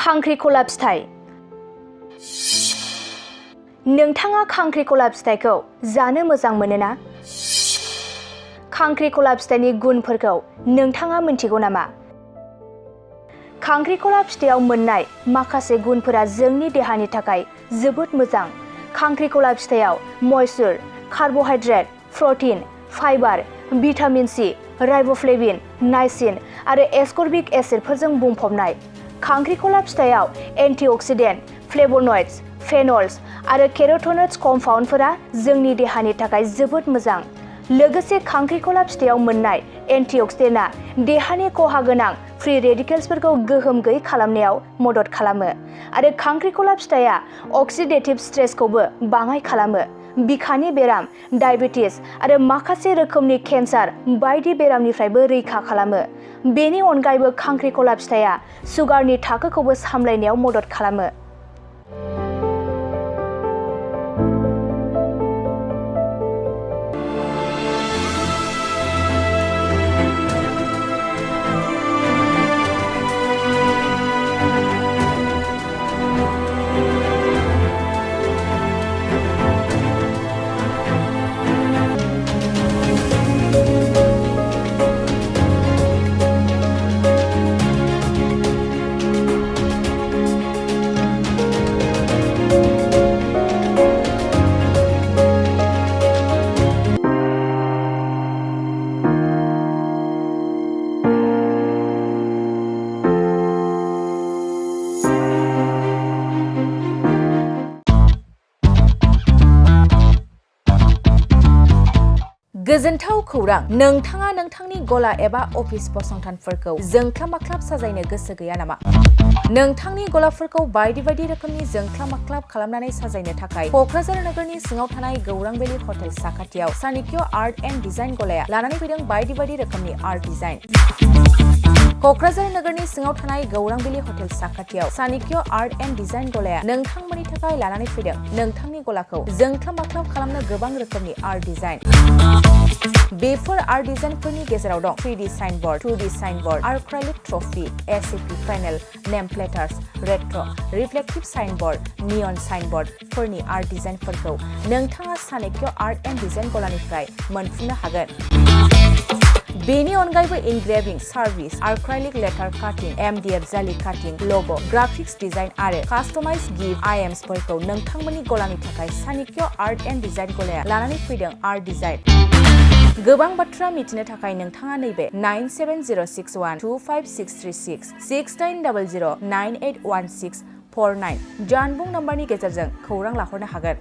खांख्रिखला फिथाइ। नोंथाङा खांख्रिखला फिथाइखौ जानो मोजां मोनोना? खांख्रिखला फिथाइनि गुनफोरखौ नोंथाङा मिथिगौ नामा? खांख्रिखला फिथाइयाव मोननाय माखासे गुनफोरा जोंनि देहानि थाखाय जोबोद मोजां। खांख्रिखला फिथाइयाव moisture, carbohydrate, protein, fibre, vitamin C, riboflavin, niacin आरो एस्कर्बिक एसिडफोरजों बुंफबनाय। खांख्रिखला फिथाइयाव एन्टिअक्सिडेन्ट, फ्लेभोनॉइड्स, फेनल्स आरो केर'टिनइड्स कम्पाउन्डफोरा जोंनि देहानि थाखाय जोबोद मोजां। लोगोसे खांख्रिखला फिथाइयाव मोननाय एन्टिअक्सिडेन्टआ देहानि खहा गोनां फ्री रेडिकेल्सफोरखौ गोहोम गैयै खालामनायाव मदद खालामो आरो खांख्रिखला फिथाइया अक्सिडेटिभ स्ट्रेसखौबो बाङाइ खालामो। बिखानि बेराम, डायबेटिस आरो माखासे रोखोमनि केन्सार बायदि बेरामनिफ्रायबो रैखा खालामो। बेनि अनगायैबो खांख्रिखला फिथाइया सुगारनि थाखोखौबो सामलायनायाव मदद खालामो। गोजोनथाव खौरां! नोंथाङा नोंथांनि गला एबा अफिस फसंथानफोरखौ जोंख्लाब-माख्लाब साजायनो गोसो गैया नामा? नोंथांनि गलाफोरखौ बायदि रोखोमनि जोंख्लाब-माख्लाब खालामनानै साजायनो थाखाय क'क्राझार नोगोरनि सिङाव थानाय गौरां भेलि हटेल साखाथियाव चाणक्य आर्ट एन्ड डिजाइन गलाया लानानै फैदों बायदि रोखोमनि आर्ट डिजाइन। क'क्राझार नोगोरनि सिङाव थानाय गौरां भेलि हटेल साखाथियाव चाणक्य आर्ट एन्ड डिजाइन गलाया नोंथांमोननि थाखाय लानानै फैदों नोंथांनि गलाखौ जोंख्लाब-माख्लाब खालामनो गोबां रोखोमनि आर्ट डिजाइन। बेफोर आर्ट डिजाइनफोरनि गेजेराव दं 3D signboard, 2D signboard, acrylic trophy, ACP panel, name plates, retro', reflective signboard, neon साइनबोर्डफोरनि आर्ट डिजाइनफोरखौ नोंथाङा चाणक्य आर्ट एन्ड डिजाइन गलानिफ्राय मोनफुंनो हागोन। बेनि अनगायैबो इनग्रेभिं, सार्भिस, आर्क्राइलिक लेटार काटिं, MDF जालि काटिं, लग', ग्राफिक्स डिजाइन आरो कास्टमाइज गिफ्ट आइटेम्सफोरखौ नोंथांमोननि गलानि थाखाय चाणक्य आर्ट एन्ड डिजाइन गलाया लानानै फैदों आर्ट डिजाइन। गोबां बाथ्रा मिथिनो थाखाय नोंथाङा नैबे 9706125636 6800981649 जानबुं नम्बरनि गेजेरजों खौरां लाहरनो हागोन।